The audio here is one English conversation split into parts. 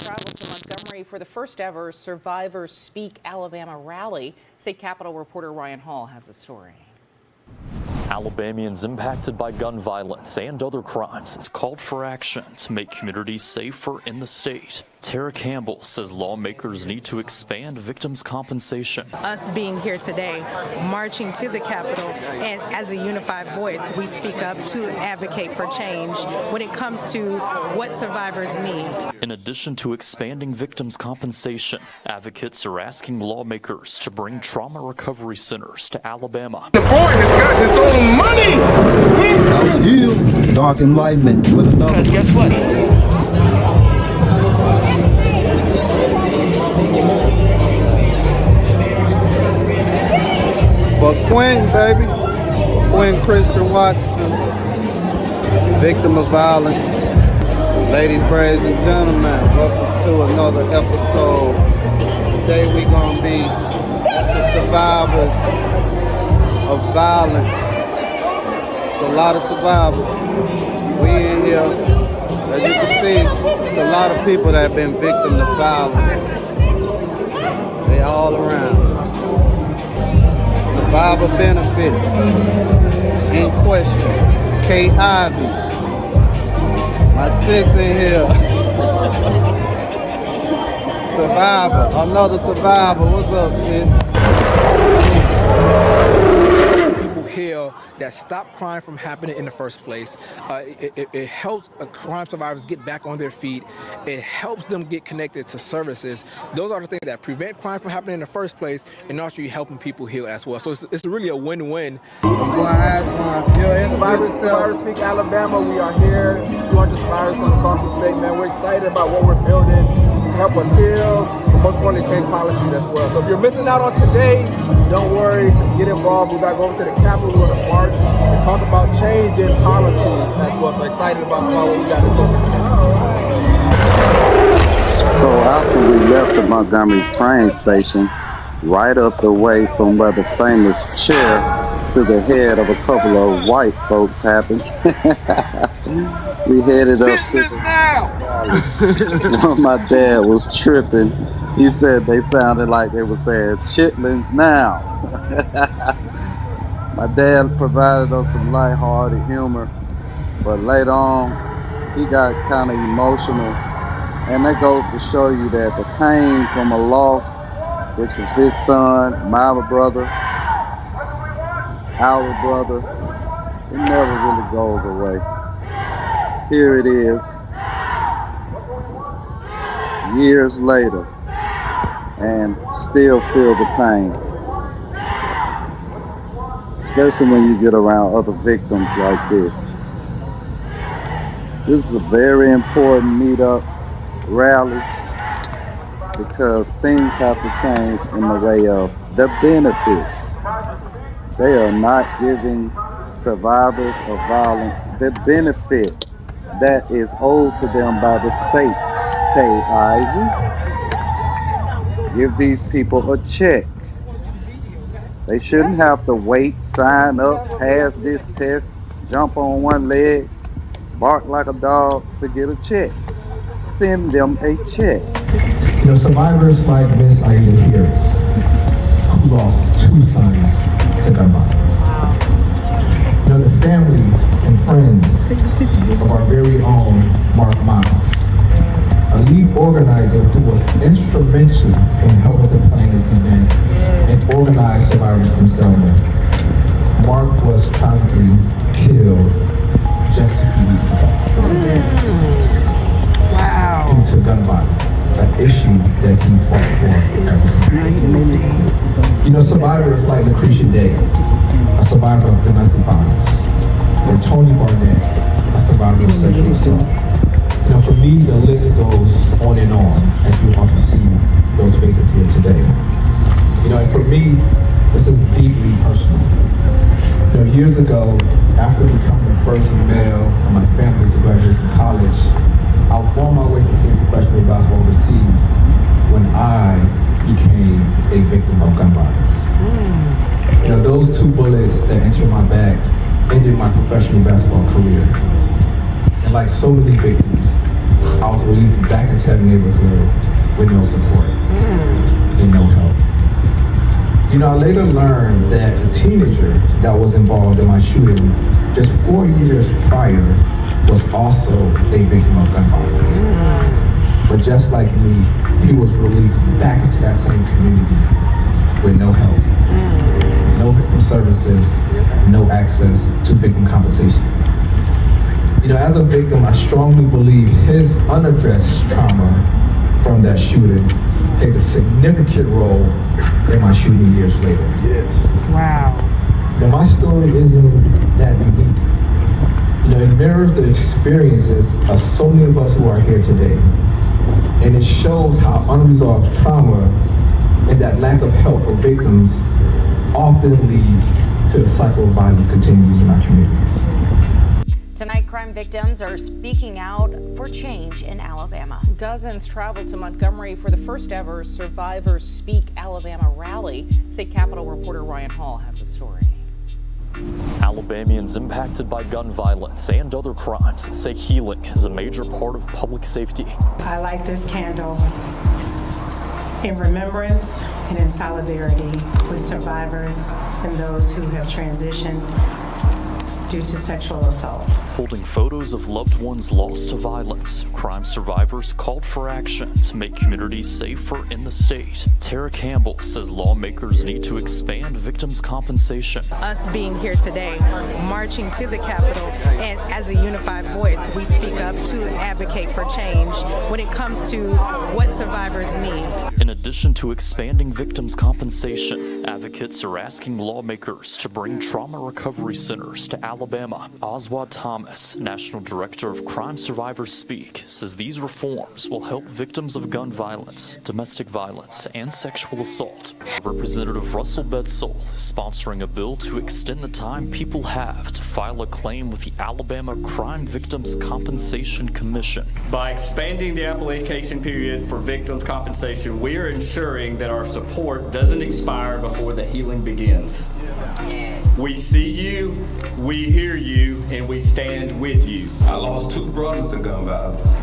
travel to Montgomery for the first ever Survivors Speak Alabama rally. State Capitol reporter Ryan Hall has a story. Alabamians impacted by gun violence and other crimes has called for action to make communities safer in the state. Tara Campbell says lawmakers need to expand victims' compensation. Us being here today, marching to the Capitol, and as a unified voice, we speak up to advocate for change when it comes to what survivors need. In addition to expanding victims' compensation, advocates are asking lawmakers to bring trauma recovery centers to Alabama. The boy has got his own money! That was you, dark enlightenment with another. Because guess what? For Quinn, baby. Quinn Christian Washington, victim of violence. Ladies, ladies and gentlemen, welcome to another episode. Today we gonna be the survivors of violence. It's a lot of survivors. We in here, as you can see, it's a lot of people that have been victims of violence. They all around. Survivor benefits in question. Kay Ivey, my sis in here. Survivor, another survivor. What's up, sis? Here that stop crime from happening in the first place. It helps crime survivors get back on their feet. It helps them get connected to services. Those are the things that prevent crime from happening in the first place, and also you're helping people heal as well. So it's really a win-win. Survivors Speak Alabama. We are here, 200 survivors from across the state, man. We're excited about what we're building to help us heal, but most importantly, change policies as well. So if you're missing out on today, don't worry, get involved. We're going to go to the Capitol, we're going to march and talk about change in policies as well. So excited about what we got to do today. So after we left the Montgomery train station, right up the way from where the famous chair to the head of a couple of white folks happened, we headed up to the my dad was tripping. He said they sounded like they were saying chitlins now. My dad provided us some lighthearted humor, but later on he got kind of emotional, and that goes to show you that the pain from a loss, which was his son, my brother, our brother, it never really goes away. Here it is, years later, and still feel the pain. Especially when you get around other victims like this. This is a very important meetup rally because things have to change in the way of the benefits. They are not giving survivors of violence the benefit that is owed to them by the state. Kay Ivey, give these people a check. They shouldn't have to wait, sign up, pass this test, jump on one leg, bark like a dog to get a check. Send them a check. You know, survivors like Miss Aida Pierce, who lost 2 sons to gun violence. You know, the family and friends of our very own Mark Miles, a lead organizer who was instrumental in helping to plan this event and organize survivors themselves. Mark was tragically killed just a few weeks ago. Wow. Due to gun violence, an issue that he fought for ever since. You know, survivors like Lucretia Day, a survivor of domestic violence, or Tony Barnett, a survivor of sexual assault. You know, for me, the list goes on and on, as you often see those faces here today. You know, and for me, this is deeply personal. You know, years ago, after becoming the first male in my family to graduate from college, I was on my way to play professional basketball overseas when I became a victim of gun violence. You know, those 2 bullets that entered my back ended my professional basketball career. And like so many victims, I was released back into that neighborhood with no support and no help. You know, I later learned that the teenager that was involved in my shooting just 4 years prior was also a victim of gun violence. But just like me, he was released back into that same community with no help, no victim services, no access to victim compensation. You know, as a victim, I strongly believe his unaddressed trauma from that shooting played a significant role in my shooting years later. Wow. You know, my story isn't that unique. You know, it mirrors the experiences of so many of us who are here today. And it shows how unresolved trauma and that lack of help for victims often leads to the cycle of violence continues in our communities. Tonight, crime victims are speaking out for change in Alabama. Dozens traveled to Montgomery for the first ever Survivors Speak Alabama rally. State Capitol reporter Ryan Hall has the story. Alabamians impacted by gun violence and other crimes say healing is a major part of public safety. I light this candle in remembrance and in solidarity with survivors and those who have transitioned due to sexual assault. Holding photos of loved ones lost to violence, crime survivors called for action to make communities safer in the state. Tara Campbell says lawmakers need to expand victims' compensation. Us being here today, marching to the Capitol, and as a unified voice, we speak up to advocate for change when it comes to what survivors need. In addition to expanding victims' compensation, advocates are asking lawmakers to bring trauma recovery centers to Alabama. Oswald Thomas, National Director of Crime Survivors Speak, says these reforms will help victims of gun violence, domestic violence, and sexual assault. Representative Russell Bedsole is sponsoring a bill to extend the time people have to file a claim with the Alabama Crime Victims Compensation Commission. By expanding the application period for victims' compensation, we are ensuring that our support doesn't expire before the healing begins. We see you, we hear you, and we stand with you. I lost 2 brothers to gun violence.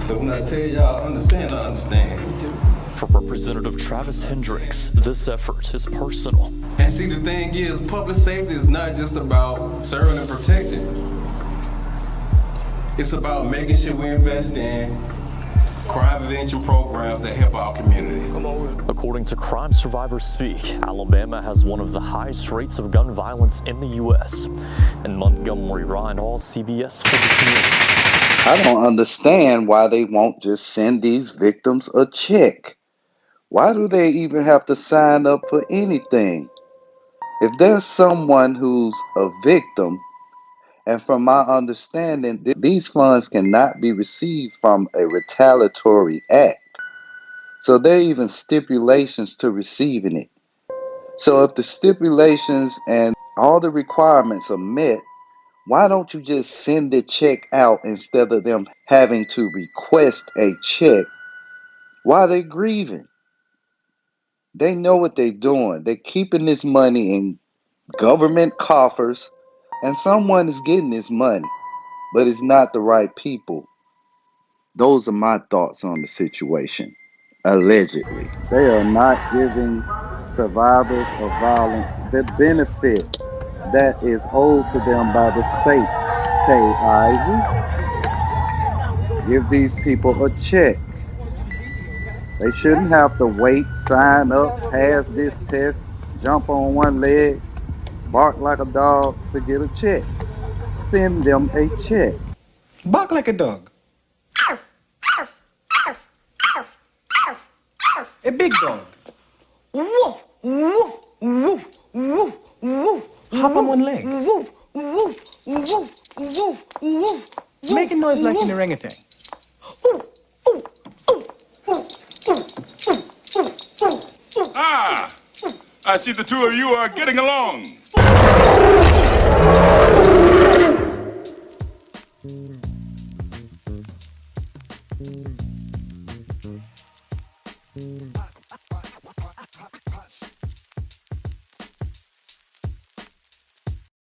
So when I tell y'all understand, I understand. For Representative Travis Hendricks, this effort is personal. And see, the thing is, public safety is not just about serving and protecting. It's about making sure we invest in crime prevention programs that help our community. According to Crime Survivors Speak, Alabama has one of the highest rates of gun violence in the U.S. In Montgomery, Ryan Hall, CBS 42 News. I don't understand why they won't just send these victims a check. Why do they even have to sign up for anything? If there's someone who's a victim, and from my understanding, these funds cannot be received from a retaliatory act. So there are even stipulations to receiving it. So if the stipulations and all the requirements are met, why don't you just send the check out instead of them having to request a check while they're grieving? They know what they're doing. They're keeping this money in government coffers, and someone is getting this money, but it's not the right people. Those are my thoughts on the situation. Allegedly, they are not giving survivors of violence the benefit that is owed to them by the state. Kay Ivey, give these people a check. They shouldn't have to wait, sign up, pass this test, jump on one leg, bark like a dog to get a check. Send them a check. Bark like a dog. A big dog. Woof, woof, woof, woof, woof. Hop on one leg. Woof, woof, woof, woof, woof. Make a noise like an orangutan. Ah, I see the two of you are getting along.